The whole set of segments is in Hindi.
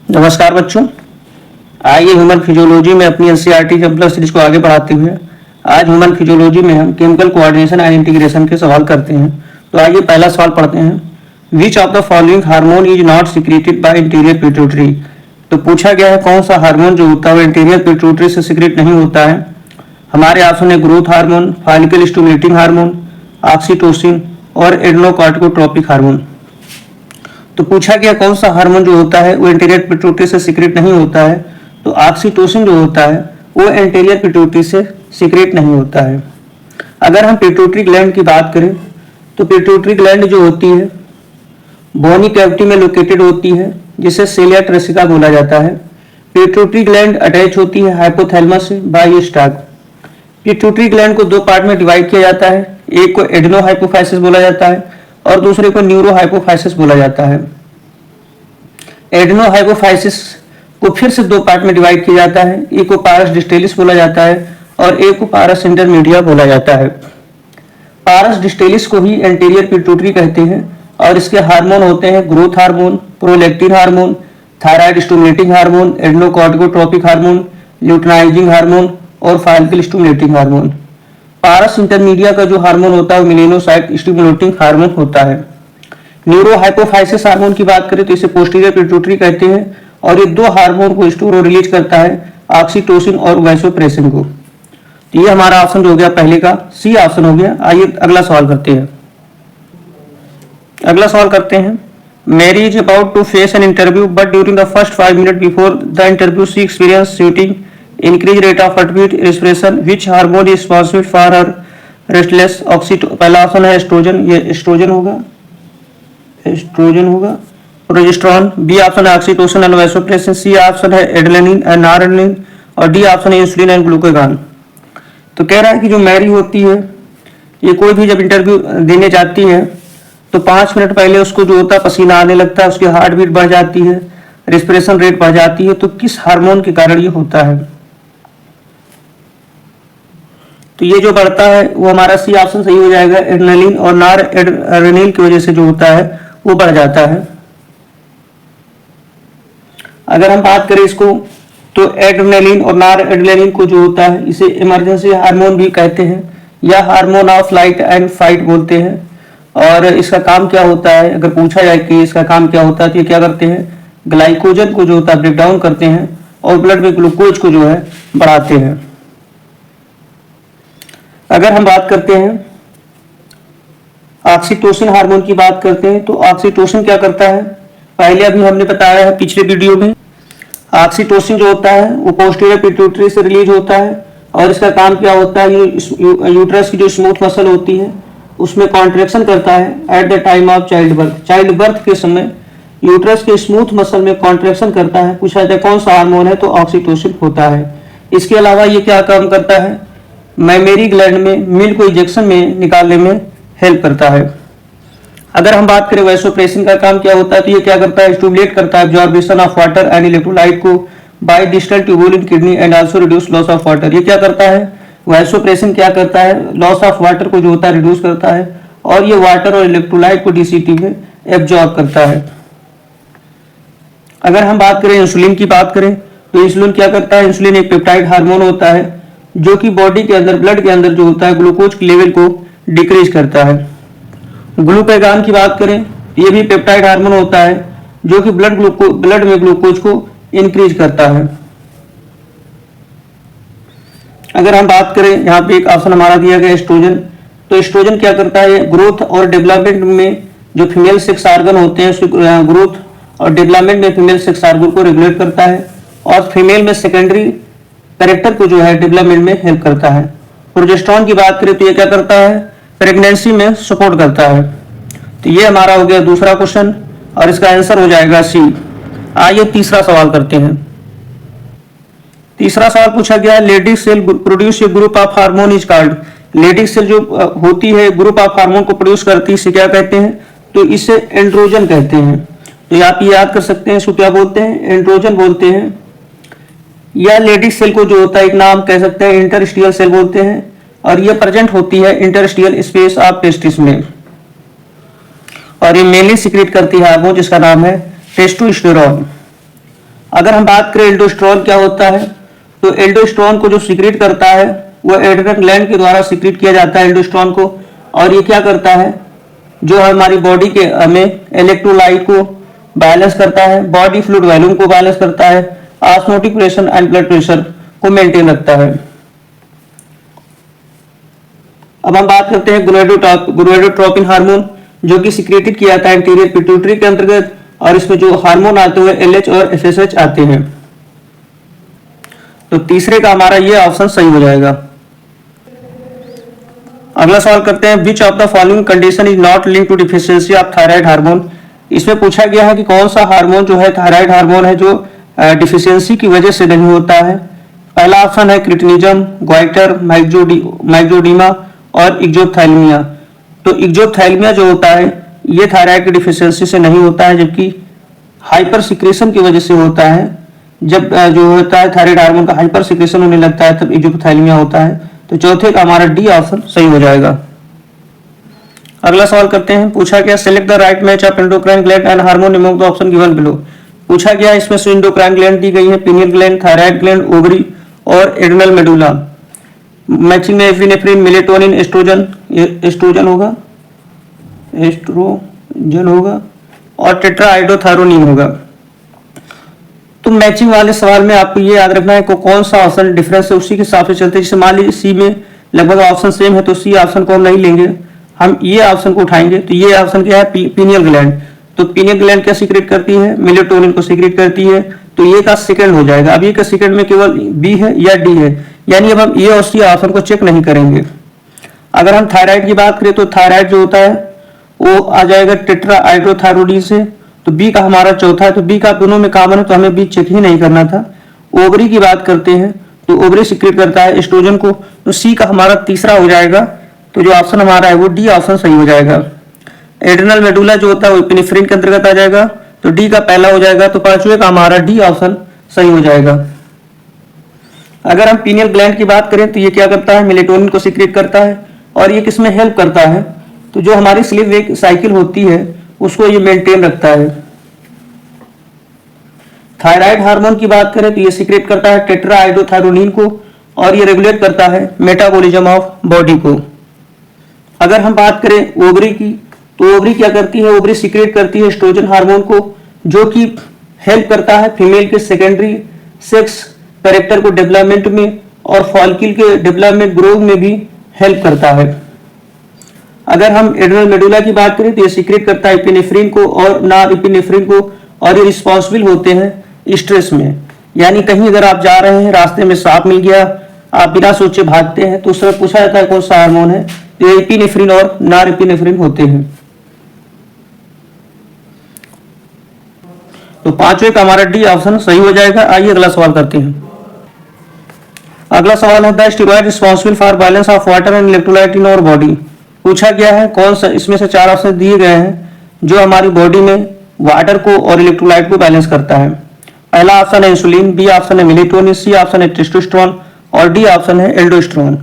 नमस्कार बच्चों, आइए ह्यूमन फिजियोलॉजी में अपनी एनसीईआरटी के प्लस सीरीज को आगे बढ़ाते हुए आज ह्यूमन फिजियोलॉजी में हम केमिकल कोऑर्डिनेशन एंड इंटीग्रेशन के सवाल करते हैं। तो आइए पहला सवाल पढ़ते हैं। Which of the following hormone is not secreted by interior pituitary. तो पूछा गया है कौन सा हार्मोन जो होता है वो इंटीरियर पिट्यूटरी से सिक्रेट नहीं होता है। हमारे ऑप्शन है growth hormone, follicle stimulating hormone, oxytocin और एड्रेनोकॉर्टिकोट्रोपिक हार्मोन। तो पूछा गया कौन सा हार्मोन जो होता है वो एंटीरियर पिट्यूटरी से सीक्रेट नहीं होता है। तो ऑक्सीटोसिन जो होता है वो एंटीरियर पिट्यूटरी से सीक्रेट नहीं होता है। अगर हम पिट्यूटरी ग्लैंड की बात करें तो पिट्यूटरी ग्लैंड जो होती है बोनी कैविटी में लोकेटेड होती है, जिसे सेलिया ट्रेसिका बोला जाता है। पिट्यूटरी ग्लैंड अटैच होती है हाइपोथैलेमस से बाय स्टैक। पिट्यूटरी ग्लैंड को दो पार्ट में डिवाइड किया जाता है, एक को एडेनो हाइपोफाइसिस बोला जाता है और दूसरे को न्यूरो हाइपोफाइसिस बोला जाता है। एडेनो हाइपोफाइसिस को फिर से दो पार्ट में डिवाइड किया जाता है, एक को पारस डिस्टेलिस बोला जाता है और एक को पारस इंटरमीडिया बोला जाता है। पारस डिस्टेलिस को ही एंटीरियर पिट्यूटरी कहते हैं और इसके हार्मोन होते हैं growth hormone, prolactin hormone, thyroid stimulating hormone, adrenocorticotropic hormone, luteinizing hormone और फॉलिकल स्टिमुलेटिंग हार्मोन। पारस इंटरमीडिया का जो हार्मोन होता है वो मेलेनोसाइट स्टिमुलेटिंग हार्मोन होता है। न्यूरो हाइपोफाइसिस हार्मोन की बात करें तो इसे पोस्टीरियर पिट्यूटरी कहते हैं और ये दो हार्मोन को स्टोर और रिलीज करता है, ऑक्सीटोसिन और वैसोप्रेसिन को। तो ये हमारा ऑप्शन हो गया पहले का सी ऑप्शन हो गया। आइए अगला सवाल करते हैं। अगला सवाल करते हैं। Mary is about to face an interview but during the first 5 minute before the interview she experience sweating, increased rate of heartbeat, respiration. Which hormone is responsible for her restless oxytocin? पहला ऑप्शन है एस्ट्रोजन, ये एस्ट्रोजन होगा प्रोजेस्टेरॉन। बी ऑप्शन है oxytocin and vasopressin. C option है एड्रेनालिन एंड नॉरएड्रेनालिन और डी ऑप्शन है इंसुलिन एंड ग्लूकागॉन। तो कह रहा है कि जो मैरी होती है ये कोई भी जब इंटरव्यू देने जाती है तो 5 मिनट पहले उसको जो होता है पसीना आने लगता है, उसकी हार्ट बीट बढ़ जाती है, रेस्पिरेशन रेट बढ़ जाती है। तो किस हार्मोन के कारण ये होता है? तो ये जो बढ़ता है वो हमारा सी ऑप्शन सही हो जाएगा, एड्रेनालिन और नॉरएड्रेनालिन की वजह से जो होता है वो बढ़ जाता है। अगर हम बात करें इसको तो एड्रेनालिन और नॉरएड्रेनालिन को जो होता है इसे इमरजेंसी हार्मोन भी कहते हैं या hormone of flight and fight बोलते हैं। और इसका काम क्या होता है, अगर पूछा जाए कि इसका काम क्या होता है तो ये क्या करते हैं, ग्लाइकोजन को जो होता है ब्रेक डाउन करते हैं और ब्लड में ग्लूकोज को जो है बढ़ाते हैं। अगर हम बात करते हैं ऑक्सीटोसिन हार्मोन की बात करते हैं तो ऑक्सीटोसिन क्या करता है, पहले अभी हमने बताया है पिछले वीडियो में। ऑक्सीटोसिन जो होता है वो पोस्टीरियर पिट्यूटरी से रिलीज होता है और इसका काम क्या होता है, ये यूट्रस की जो स्मूथ मसल होती है उसमें कॉन्ट्रैक्शन करता है at the time of child birth. Child birth के समय यूट्रस के स्मूथ मसल में कॉन्ट्रैक्शन करता है। पूछा जाए कौन सा हार्मोन है तो ऑक्सीटोसिन होता है। इसके अलावा ये क्या काम करता है, मैमेरी ग्लैंड में मिल्क को इंजेक्शन में निकालने में हेल्प करता है। अगर हम बात करें वैसोप्रेसिन का काम क्या होता है तो ये क्या करता है, स्टिमुलेट करता है absorption of water and electrolyte को by distal tubule in kidney and also reduce loss of water. ये क्या करता है, वैसोप्रेसिन क्या करता है, लॉस ऑफ वाटर को जो होता है रिड्यूस करता है और ये वाटर और इलेक्ट्रोलाइट को डीसीटी में एब्जॉर्ब करता है। अगर हम बात करें इंसुलिन की बात करें तो इंसुलिन क्या करता है, इंसुलिन एक पेप्टाइड हार्मोन होता है जो कि बॉडी के अंदर ब्लड के अंदर जो होता है ग्लूकोज के लेवल को डिक्रीज करता है। ग्लूकागॉन की बात करें ये भी पेप्टाइड हार्मोन होता है जो कि ब्लड में ग्लूकोज को इंक्रीज करता है। अगर हम बात करें यहाँ पे एक ऑप्शन हमारा दिया गया एस्ट्रोजन, तो एस्ट्रोजन क्या करता है, ग्रोथ और डेवलपमेंट में जो फीमेल सेक्स आर्गन होते हैं उसकी ग्रोथ और डेवलपमेंट में फीमेल सेक्स आर्गन को रेगुलेट करता है और फीमेल में सेकेंडरी कैरेक्टर को जो है डेवलपमेंट में हेल्प करता है। प्रोजेस्टेरॉन की बात करें तो ये क्या करता है, प्रेगनेंसी में सपोर्ट करता है। तो ये हमारा हो गया दूसरा क्वेश्चन और इसका आंसर हो जाएगा सी। आइए तीसरा सवाल करते हैं। तीसरा सवाल पूछा गया Leydig cell produce a group of hormone is called. Leydig cell जो होती है ग्रुप ऑफ हार्मोन को प्रोड्यूस करती है इसे क्या कहते हैं, तो इसे एंड्रोजन कहते हैं। तो आप याद कर सकते हैं इसको क्या बोलते हैं, एंड्रोजन बोलते हैं। या लेडीज सेल को जो होता है एक नाम कह सकते हैं इंटरस्टिशियल सेल बोलते हैं और ये प्रेजेंट होती है इंटरस्टिशियल स्पेस ऑफ टेस्टिस में और ये मेनली सीक्रेट करती है हार्मोन जिसका नाम है टेस्टोस्टेरोन। अगर हम बात करें एल्डोस्टेरोन क्या होता है, तो एल्डोस्टेरोन को जो सीक्रेट करता है वो एड्रेनल ग्लैंड के द्वारा सीक्रेट किया जाता है एल्डोस्टेरोन को। और ये क्या करता है, जो हमारी बॉडी के में इलेक्ट्रोलाइट को बैलेंस करता है, बॉडी फ्लूइड वॉल्यूम को बैलेंस करता है, osmotic pressure and blood pressure को मेंटेन रखता है। अब हम बात करते हैं गोनाडोट्रोपिन हार्मोन, जो कि सिक्रेटेड किया जाता है एंटीरियर पिट्यूटरी के अंतर्गत, और इसमें जो हार्मोन आते हुए LH और FSH आते हैं। तो तीसरे का हमारा ये ऑप्शन सही हो जाएगा। अगला सवाल करते हैं, which of the following condition is not link to deficiency of thyroid hormone. इसमें पूछा गया है कि कौन सा हार्मोन जो है थायराइड हार्मोन है जो डिफिशियंसी की वजह से नहीं होता है। पहला ऑप्शन है क्रिटिनिज्म, ग्वाइटर, माइक्रोडीमा और इक्जोथैलेमिया। तो इक्जोथैलेमिया जो होता है ये थायराइड की डिफिशियंसी से नहीं होता है, जबकि हाइपर सिक्रेशन की वजह से होता है। जब जो होता है थायराइड हार्मोन का हाइपर सिक्रेशन होने लगता है तब इक्जोथैलेमिया होता है। तो चौथे का हमारा डी ऑप्शन सही हो जाएगा। अगला सवाल करते हैं, पूछा गया select the right match of endocrine gland and hormone among the option given below. पूछा गया इसमें से एंडोक्राइन ग्लैंड दी गई है, pineal gland, thyroid gland, ovary और एड्रेनल मेडुला। मैचिंग में एपिनेफ्रिन, मेलेटोनिन, एस्ट्रोजन होगा और टेट्राहाइड्रोथायरोनिन होगा। तो मैचिंग वाले सवाल में आपको ये याद रखना है कि कौन सा ऑप्शन डिफरेंस है उसी के हिसाब से चलते हैं। जैसे मान लीजिए सी में लगभग ऑप्शन सेम है तो सी ऑप्शन को हम नहीं लेंगे, हम ये ऑप्शन को उठाएंगे। तो ये ऑप्शन क्या है, पीनियल ग्लैंड। तो पीनियल ग्लैंड क्या सीक्रेट करती है, मेलेटोनिन को सीक्रेट करती है। तो ये का सेकंड हो जाएगा। अब ये का सेकंड में केवल बी है या डी है, यानी अब हम ये और सी ऑप्शन को चेक नहीं करेंगे। अगर हम थायराइड की बात करें तो थायराइड जो होता है वो आ जाएगा टेट्राहाइड्रोथायरोनिन से। तो बी का हमारा चौथा है, तो बी का दोनों में कॉमन है तो हमें बी चेक ही नहीं करना था। ओवरी की बात करते हैं तो ओवरी सीक्रेट करता है एस्ट्रोजन को, तो सी का हमारा तीसरा हो जाएगा। तो जो ऑप्शन हमारा है वो डी ऑप्शन सही हो जाएगा। एड्रेनल मेडुला जो होता है वो एपिनेफ्रिन के अंतर्गत आ जाएगा, तो डी का पहला हो जाएगा। तो पांचवें का हमारा डी ऑप्शन सही हो जाएगा। अगर हम पीनियल ग्लैंड की बात करें तो ये क्या करता है, मेलेटोनिन को सीक्रेट करता है और ये किसमें हेल्प करता है, तो जो हमारी स्लीप वेक साइकिल होती है उसको ये मेंटेन रखता है। थायराइड हार्मोन की बात करें तो ये सीक्रेट करता है टेट्राहाइड्रोथायरोनिन को और ये रेगुलेट करता है मेटाबॉलिज्म ऑफ बॉडी को। अगर हम बात करें ओवरी की तो ओवरी क्या करती है, ओवरी सीक्रेट करती है एस्ट्रोजन हार्मोन को, जो कि हेल्प करता है फीमेल के सेकेंडरी सेक्स कैरेक्टर को डेवलपमेंट में और फॉलिकल के डेवलपमेंट ग्रोथ में भी हेल्प करता है। अगर हम एड्रेनल मेडुला की बात करें तो ये सीक्रेट करता है एपिनेफ्रिन को और नॉर एपिनेफ्रिन को, और ये रिस्पॉन्सिबल होते हैं स्ट्रेस में। यानी कहीं अगर आप जा रहे हैं, रास्ते में सांप मिल गया, आप बिना सोचे भागते हैं, तो उस समय पूछा जाता है कौन सा हार्मोन है, तो ये एपिनेफ्रिन और नॉर एपिनेफ्रिन होते हैं। तो पांचवें का हमारा डी ऑप्शन सही हो जाएगा। आइए अगला सवाल करते हैं। अगला सवाल है, the steroid responsible for balance of water and electrolyte in our body. पूछा गया है कौन सा, इसमें से चार ऑप्शन दिए गए हैं जो हमारी बॉडी में वाटर को और इलेक्ट्रोलाइट को बैलेंस करता है। पहला ऑप्शन है इंसुलिन, बी ऑप्शन है मेलेटोनिन, सी ऑप्शन है टेस्टोस्टेरोन और डी ऑप्शन है एल्डोस्टेरोन।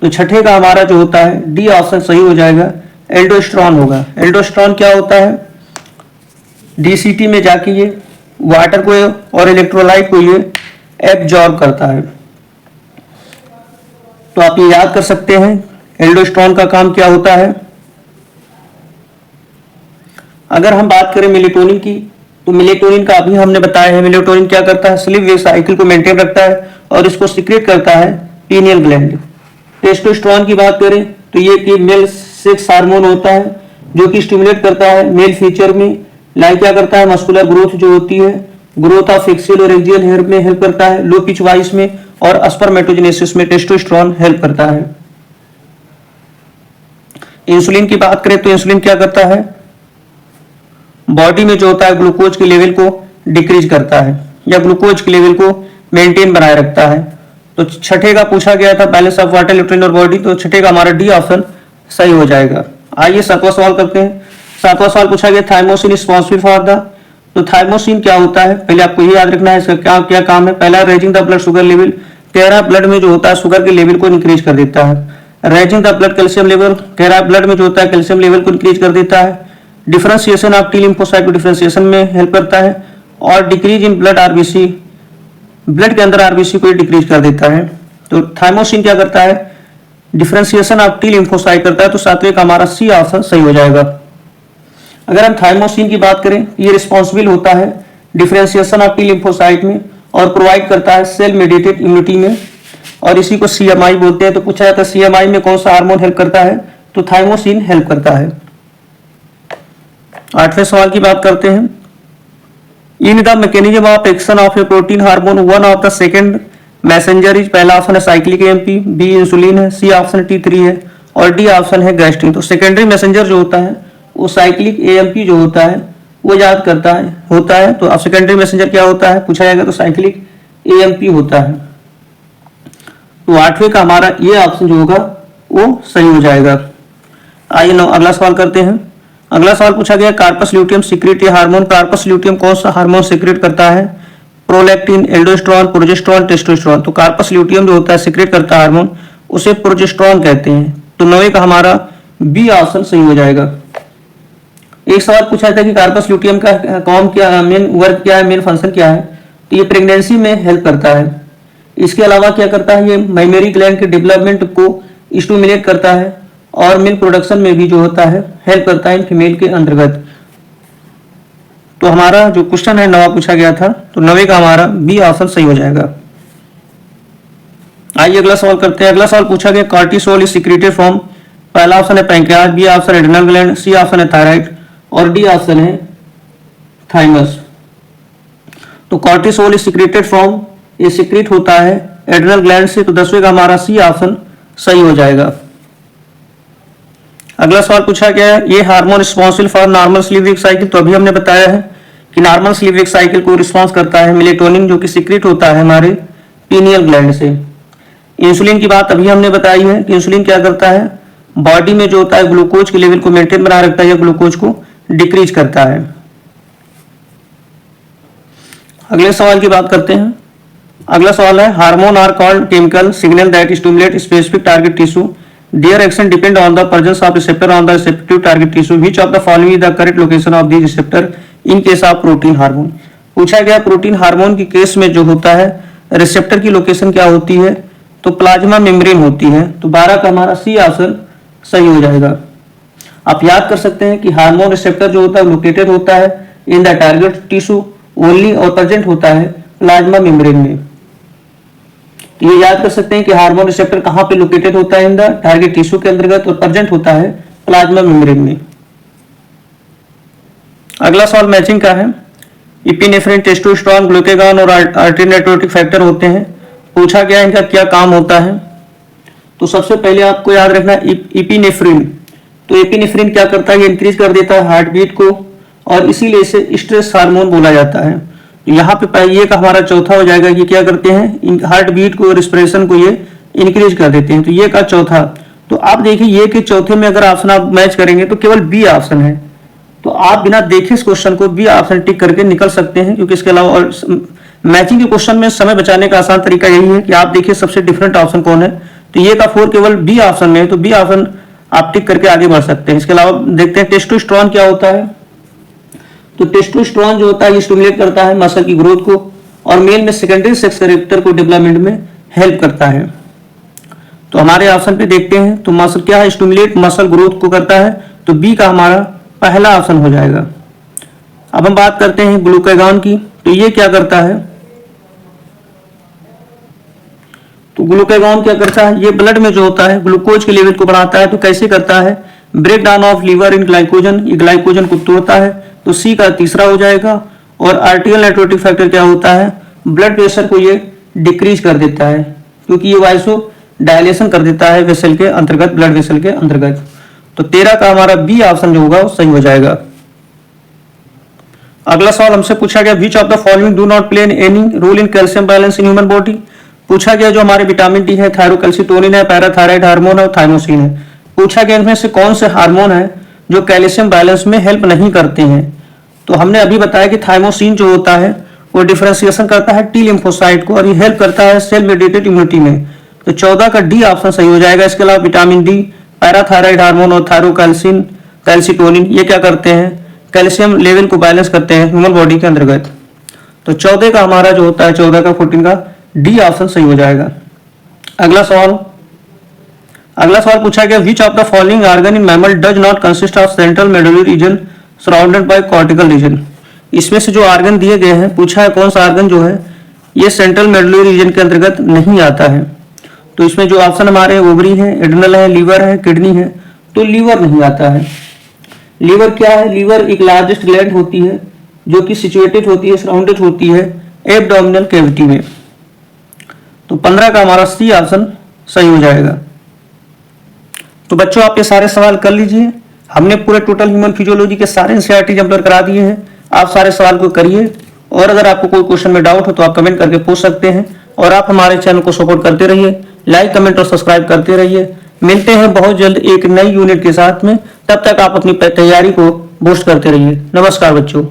तो छठे का हमारा जो होता है डी ऑप्शन सही हो जाएगा, एल्डोस्टेरोन होगा। एल्डोस्टेरोन क्या होता है, डीसीटी में जाके ये वाटर को और इलेक्ट्रोलाइट को ये एब्जॉर्ब करता है। तो आप ये याद कर सकते हैं एल्डोस्टेरोन का काम क्या होता है। अगर हम बात करें मेलेटोनिन की तो मेलेटोनिन का अभी हमने बताया है, मेलेटोनिन क्या करता है, स्लीप वेक साइकिल को मेंटेन रखता है और इसको सीक्रेट करता है पीनियल ग्लैंड। टेस्टोस्टेरोन की बात करें तो ये कि मेल सेक्स हार्मोन होता है जो कि स्टिमुलेट करता है मेल फीचर में, लाइक क्या करता है मस्कुलर ग्रोथ जो होती है, ग्रोथ ऑफ एक्सियल और एक्सियल हेयर में हेल्प करता है, लो पिच वॉइस में और स्पर्मेटोजेनेसिस में टेस्टोस्टेरोन हेल्प करता है। इंसुलिन की बात करें तो इंसुलिन क्या करता है, बॉडी में जो होता है ग्लूकोज के लेवल को डिक्रीज करता है या ग्लूकोज के लेवल को मेंटेन बनाए रखता है। तो छठे का पूछा गया था बैलेंस ऑफ वाटर इलेक्ट्रॉन और बॉडी, तो छठे का हमारा डी ऑप्शन सही हो जाएगा। आइए सातवां सवाल करते हैं। सातवां सवाल पूछा गया थाइमोसिन रिस्पॉन्सिबल फॉर द, तो थाइमोसिन क्या होता है, पहले आपको ये याद रखना है इसका क्या क्या काम है। पहला raising the blood sugar level, तेरा ब्लड में जो होता है शुगर के लेवल को इंक्रीज कर देता है। Raising the blood calcium level, तेरा ब्लड में जो होता है कैल्शियम लेवल को इंक्रीज कर देता है। डिफरेंशिएशन ऑफ टी लिम्फोसाइट को डिफरेंशिएशन में हेल्प करता है और decrease in blood RBC, blood के अंदर आरबीसी को डिक्रीज कर देता है। तो थाइमोसिन क्या करता है, डिफरेंशिएशन ऑफ टी लिम्फोसाइट करता है। तो सातवें का हमारा सी ऑप्शन सही हो जाएगा। अगर हम थाइमोसिन की बात करें, ये रिस्पॉन्सिबल होता है डिफरेंशिएशन ऑफ टी लिम्फोसाइट में और प्रोवाइड करता है सेल मेडिएटेड इम्यूनिटी में, और इसी को सीएमआई बोलते हैं। तो पूछा जाता है सीएमआई में कौन सा हार्मोन हेल्प करता है, तो थाइमोसिन हेल्प करता है। 8वें सवाल की बात करते हैं। In the mechanism of action of A protein hormone one of the second messenger is, पहला ऑप्शन है साइक्लिक एएमपी, बी इंसुलिन है, सी ऑप्शन T3 है और डी ऑप्शन है गैस्ट्रिन। तो सेकेंडरी मैसेंजर जो होता है वो साइक्लिक एएमपी जो होता है वो याद करता है होता है। तो अब सेकेंडरी मैसेंजर क्या होता है पूछा जाएगा, तो साइक्लिक एएमपी होता है। तो 8वें का हमारा ये ऑप्शन जो होगा वो सही हो जाएगा। आइए अगला सवाल करते हैं। अगला सवाल पूछा गया कार्पस ल्यूटियम सीक्रेट ये हार्मोन, कार्पस ल्यूटियम कौन सा हार्मोन सीक्रेट करता है, प्रोलैक्टिन, एल्डोस्टेरोन, प्रोजेस्टेरोन, टेस्टोस्टेरोन। तो कार्पस ल्यूटियम जो होता है सीक्रेट करता है हार्मोन उसे प्रोजेस्टेरोन कहते हैं। तो 9वें का हमारा बी ऑप्शन सही हो जाएगा। एक सवाल पूछा था कि कार्पस ल्यूटियम का काम क्या, मेन वर्क क्या है, मेन फंक्शन क्या है। तो ये प्रेगनेंसी में हेल्प करता है। इसके अलावा क्या करता है, ये मेमोरी ग्लैंड के डेवलपमेंट को स्टिमुलेट करता है और मिल्क प्रोडक्शन में भी जो होता है हेल्प करता है फीमेल के अंतर्गत। तो हमारा जो क्वेश्चन है 9वां पूछा गया था, तो 9वें का हमारा बी ऑप्शन सही हो जाएगा। आइए अगला सवाल करते हैं। अगला सवाल पूछा गया कॉर्टिसोल इज सीक्रेटेड फ्रॉम, पहला ऑप्शन है pancreas, B option adrenal gland, C option है थायराइड और डी ऑप्शन है थाइमस। तो कॉर्टिसोल इज सीक्रेटेड फ्रॉम, ये सीक्रेट होता है एड्रिनल ग्लैंड से। तो 10वें का हमारा सी ऑप्शन सही हो जाएगा। अगला सवाल पूछा गया है ये hormone responsible for normal sleep wake cycle. तो अभी हमने बताया है कि नॉर्मल स्लीप वेक साइकिल को रिस्पॉन्स करता है मेलेटोनिन, जो कि सीक्रेट होता है हमारे पीनियल ग्लैंड से। इंसुलिन की बात अभी हमने बताई है कि इंसुलिन क्या करता है, बॉडी में जो होता है ग्लूकोज के लेवल को मेंटेन बना रखता है या ग्लूकोज को डिक्रीज करता है। अगले सवाल की बात करते हैं। अगला सवाल है hormone are called chemical signal that stimulate specific target tissue, their action depend on the presence of receptor on the receptive target tissue, which of the following is the correct location of the receptor in case of protein hormone। पूछा गया प्रोटीन हार्मोन की केस में जो होता है रिसेप्टर की लोकेशन क्या होती है, तो प्लाज्मा मेम्ब्रेन होती है। तो 12 का हमारा सी ऑप्शन सही हो जाएगा। आप याद कर सकते हैं कि हार्मोन रिसेप्टर जो होता है लोकेटेड होता है in the target tissue only और प्रेजेंट होता है प्लाज्मा मेम्ब्रेन में। तो ये याद कर सकते हैं कि हार्मोन रिसेप्टर कहां पे लोकेटेड होता है, इन द टारगेट टिश्यू के अंतर्गत और प्रेजेंट होता है प्लाज्मा मेम्ब्रेन में। अगला सवाल मैचिंग का है। इपिनेफ्रिन, टेस्टोस्टेरोन, ग्लूकागॉन और अल्टरनेटिव फैक्टर होते हैं। पूछा गया इनका क्या काम होता है। तो सबसे पहले आपको याद रखना इपिनेफ्रिन। तो इपिनेफ्रिन क्या करता है, ये इंक्रीज कर देता है हार्ट बीट को और इसीलिए इसे स्ट्रेस हार्मोन बोला जाता है। यहाँ पे ये का हमारा चौथा हो जाएगा कि क्या करते हैं, हार्ट बीट को रिस्पिरेशन को ये इंक्रीज कर देते हैं। तो ये का चौथा। तो आप देखिए ये के चौथे में अगर ऑप्शन आप मैच करेंगे तो केवल बी ऑप्शन है। तो आप बिना देखे इस क्वेश्चन को बी ऑप्शन टिक करके निकल सकते हैं, क्योंकि इसके अलावा और मैचिंग के क्वेश्चन में समय बचाने का आसान तरीका यही है कि आप देखिए सबसे डिफरेंट ऑप्शन कौन है। तो ये का 4 केवल बी ऑप्शन में है, तो बी ऑप्शन आप टिक करके आगे बढ़ सकते हैं। इसके अलावा देखते हैं टेस्टोस्टेरोन क्या होता है। तो टेस्टोस्टेरोन जो होता है ये स्टिमुलेट करता है मसल की ग्रोथ को और मेल में सेकेंडरी सेक्स कैरेक्टर को डेवलपमेंट में हेल्प करता है। तो हमारे ऑप्शन पे देखते हैं, तो मसल क्या है, स्टिमुलेट मसल ग्रोथ को करता है। तो बी का हमारा पहला ऑप्शन हो जाएगा। अब हम बात करते हैं ग्लूकागॉन की। तो ये क्या करता है, तो ग्लूकागॉन क्या करता है, ये ब्लड में जो होता है ग्लूकोज के लेवल को बढ़ाता है। तो कैसे करता है, break down of liver in glycogen, ये ग्लाइकोजन को तोड़ता है। तो सी का तीसरा हो जाएगा। और आर्टियल नाइट्रोटिक फैक्टर क्या होता है, ब्लड प्रेशर को ये डिक्रीज कर देता है, क्योंकि ये वाइसो डायलेशन कर देता है वेसल के अंतर्गत, ब्लड वेसल के अंतर्गत। तो 13 का हमारा बी ऑप्शन जो होगा वो सही हो जाएगा। अगला सवाल हमसे पूछा गया which of the following do not play any role in calcium balance in human body. पूछा गया जो हमारे विटामिन डी है, थायरोकैल्सिटोनिन है, पैराथायराइड हार्मोन है और थाइमोसिन है। पूछा गया इनमें से कौन से हार्मोन है जो कैल्शियम बैलेंस में हेल्प नहीं करते हैं। तो हमने अभी बताया कि थाइमोसिन जो होता है वो डिफरेंशिएशन करता है टी लिम्फोसाइट को और ये हेल्प करता है सेल मेडिएटेड इम्यूनिटी में। तो 14 का डी ऑप्शन सही हो जाएगा। इसके अलावा विटामिन डी, पैराथायराइड हार्मोन और थायरोकैल्सिन कैल्सिटोनिन ये क्या करते हैं, कैल्शियम लेवल को बैलेंस करते हैं ह्यूमन बॉडी के अंतर्गत। तो 14 का हमारा जो होता है 14 का 14 का डी ऑप्शन सही हो जाएगा। अगला सवाल पूछा गया which of the following organ in mammal does not consist of central medullary region surrounded by cortical region. इसमें से जो ऑर्गन दिए गए हैं पूछा है कौन सा ऑर्गन जो है ये सेंट्रल मेडुलरी रीजन के अंतर्गत नहीं आता है। तो इसमें जो ऑप्शन हमारे ओवरी है, एड्रिनल है, लीवर है, किडनी है, तो लीवर नहीं आता है। लीवर क्या है? लीवर एक लार्जेस्ट ग्लैंड होती है जो कि सिचुएटेड होती है, सराउंडेड होती है एब्डोमिनल कैविटी में। तो 15 का हमारा सी ऑप्शन सही हो जाएगा। तो बच्चों आप ये सारे सवाल कर लीजिए। हमने पूरे टोटल ह्यूमन फिजियोलॉजी के सारे एनसीईआरटी जम्पलर करा दिए हैं। आप सारे सवाल को करिए और अगर आपको कोई क्वेश्चन में डाउट हो तो आप कमेंट करके पूछ सकते हैं। और आप हमारे चैनल को सपोर्ट करते रहिए, लाइक कमेंट और सब्सक्राइब करते रहिए। मिलते हैं बहुत जल्द एक नई यूनिट के साथ में। तब तक आप अपनी तैयारी को बूस्ट करते रहिए। नमस्कार बच्चों।